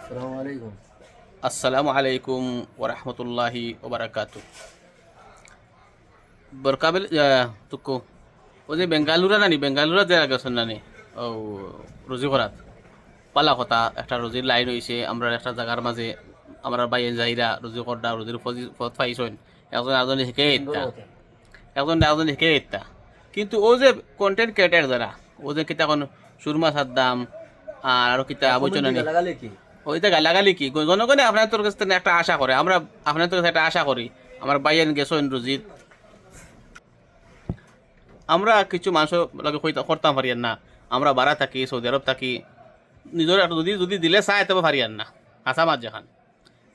আসসালামু আলাইকুম। আসসালামু আলাইকুম ওরহমতুল্লাহি ওবরাকাতু। বরকাবিল তুকু ও যে বেঙ্গালুরা নানি বেঙ্গালুরা যে গেছেন নানি ও রুজি করাত পালা কথা একটা রুজির লাইন হয়েছে আমরা একটা জায়গার মাঝে আমরা বাইরে যাইরা রুজি করডা রুজির পথ পাইছেন একজন আরেকজন শিখে বড় ইত্যা কথা। একজন আরেকজন শিখে ইত্যা কিন্তু ও যে কন্টেন্ট ক্রিয়েটার যারা ও যে কিতা কোন সুরমা সাদ্দাম আর আরো কিতা বইছ কমেন্ট নানি লাগালে কি? ওইটা গালাগালি কি জনগণে আপনার তোর কাছ থেকে একটা আশা করে আমরা আপনার তোর কাছে একটা আশা করি আমার বাইয়েন গেছেন রুজিত আমরা কিছু মানুষ লগে করতাম পারিয়ান না আমরা বাড়া থাকি সৌদি আরব থাকি নিজের একটা যদি যদি দিলে চায় তবে পারিয়ান না আসামাত যেখান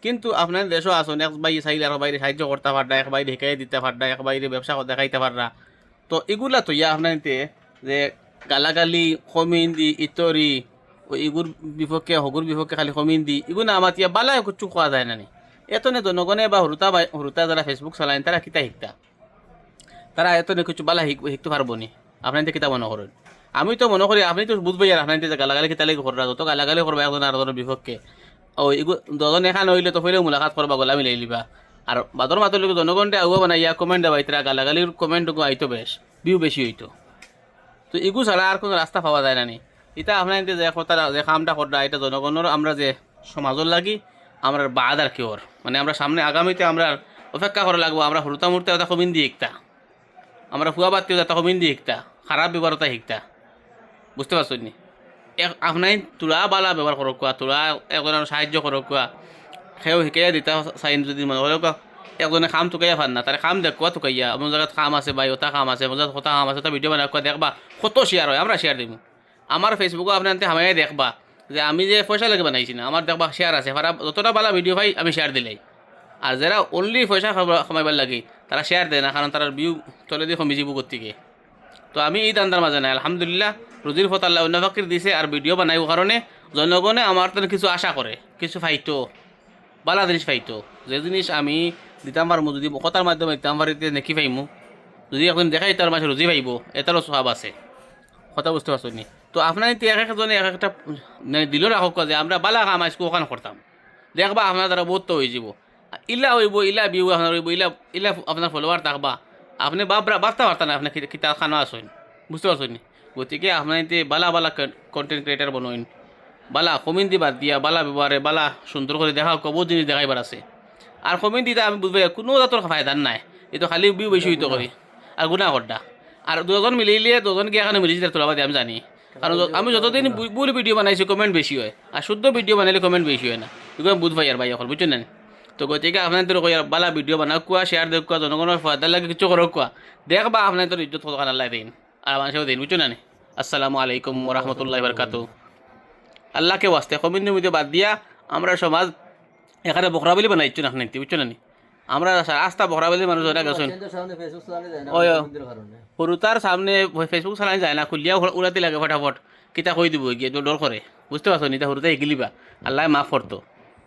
কিন্তু আপনার দেশও আসুন এক বাইরে চাইলে আর বাইরে সাহায্য করতে পারডা এক বাইরে শিখাই দিতে পারডা এক বাইরে ব্যবসা দেখাইতে পারডা তো এগুলা তো ইয়া আপনার যে গালাগালি কমিন্দি ইতরি ও ইগুর বিপক্ষে হগুর বিপক্ষে খালি কমিন্দি এগুলো আমার তিয়া বালায় কুচু খোয়া যায় না নি এত নে জনগণে বা হরুতা যারা ফেসবুক চালায় তারা কিতা শিখতা তারা এত নে কিছু বালা শিখতে পারবো নি আপনার কিতা মনে করেন আমি তো মনে করি আপনি তো বুঝবেই আর আপনার যে গালাগালি কিতা লাগে কররা যত গালাগালি করবা একজন আর একজনের বিপক্ষে ও এগু দুজন এখানে হইলে তো ফেলেও মুলাকাত করবা গলা মিলাই লিবা আর বাদর মাতর লোক জনগণটা আগুয়া বানাই ইয়া কমেন্ট দেওয়া ইতরা গালাগালির কমেন্ট আইতো ভিউ বেশি হইতো তো এগু ছাড়া আর কোনো রাস্তা পাওয়া যায় না নি এটা আপনার যে কথা যে কামটা কররা এটা জনগণের আমরা যে সমাজের লাগি আমরা বাদ আর কি ওর মানে আমরা সামনে আগামীতে আমরা অপেক্ষা করা লাগবো আমরা হরুতা মুহূর্তে ওটা কমিন দিয়ে শিখতা আমরা ফুয়া বাত্তি ওটা কমিন দিয়ে শিখতা খারাপ ব্যবহারতা শিখতা বুঝতে পারছো নি আপনার তোরা বালা ব্যবহার করো কোয়া তোরা একজনের সাহায্য করো কোয়া সেও শিকাইয়া দিতা চাইন যদি মনে করে কোৱা একজনে কাম টুকাইয়া ভাল না তাৰে কাম দেখুৱা টুকাইয়া মোৰ জেগাত কাম আছে বা ওটা কাম আছে মোৰ জেগাত কটা কাম আছে এটা ভিডিঅ' বনাই কোৱা দেখবা কত শ্বেয়াৰ হয় আমরা শ্বেয়াৰ দিম আমার ফেসবুকও আপনার হামাই দেখবা যে আমি যে পয়সা লাগে বানাইছি না আমার দেখবা শেয়ার আছে ভাড়া যতটা বালা ভিডিও পাই আমি শেয়ার দিলাই আর যারা অনলি পয়সা কামাইবার লাগে তারা শেয়ার দেয় না কারণ তারা ভিউ তলে দিয়ে কমি যাব গতিকে তো আমি এই দান্দার মাঝে নাই আলহামদুলিল্লাহ রুজির ফত আল্লাহ অন্য ফাকির দিছে আর ভিডিও বানাইব কারণে জনগণে আমার তো কিছু আশা করে কিছু ফাইতো বালা জিনিস পাইতো যে জিনিস আমি দিতাম পারমু যদি কথার মাধ্যমে দিতাম পারিতে নেকি পাইমু যদি এখন দেখাই তার মাঝে রুজি পাইব এটারও স্বভাব আছে কথা বুঝতে পারছো নি তো আপনার এক একজনে এক একটা দিল রাখক যে আমরা বালা কাম আজকে ওখানে করতাম দেখবা আপনার দ্বারা বহুত তো হয়ে যাব ইলা হইব ইলা বিউ আপনার হইব ইলা ইলা আপনার ফলোয়ার থাকবা আপনি বাপতে পারতেন না আপনার কিতাব খানো আসেন বুঝতে পারছেন নি গতিকে আপনার বালা বালা কন্টেন্ট ক্রিয়েটার বনোইন বালা কমিন দিবার দিয়া বালা ব্যবহারে বালা সুন্দর করে দেখা বহুত জিনিস দেখাইবার আছে আর কমিন দিতে আমি বুঝবে কোনো জাতর ফায়দার নাই এই তো খালি বিউ বেশি হইতে করি আর গুণা করডা আর দুজন মিলিলে দুজন গিয়ে এখানে মিলিছি তার তোলাবাদে আমি জানি কারণ আমি যতদিন ভুল ভিডিও বানাইছি কমেন্ট বেশি হয় আর শুদ্ধ ভিডিও বানাইলে কমেন্ট বেশি হয় না এগুলো বুঝ ভাই আর ভাই এখন বুঝছেন না তো গতিকে আপনাদের বালা ভিডিও বানাও কোয়া শেয়ার দেখ কোয়া জনগণের ফায়দার লাগে কিছু করো কোয়া দেখবা আপনাদের ইজ্জত কত কানার লাগে দিন আর মানুষেও দিন বুঝছো না আসসালামু আলাইকুম রহমতুল্লাহ বরকাতু আল্লাহকে ওয়াস্তে কমিউনিটির মধ্যে বাদ দিয়া আমরা সমাজ এখানে বকরাবলি বানাইছো না বুঝছো না আমরা রাস্তা বকরাবলি মানুষ ওরা গেছেন সেন্টার সামনে ফেসবুক চালানো যায় না ওই কমেন্টের কারণে। সৰুতাৰ সামনে ফেচবুক চালাই যায় না খুলিয়া উলাতে লাগে ফটাফট কিতা কৈ দিব গিয়ে ডর করে বুঝতে পারছো নি তা সৰুতে শিকিলিবা আল্লাহ মাফ করতো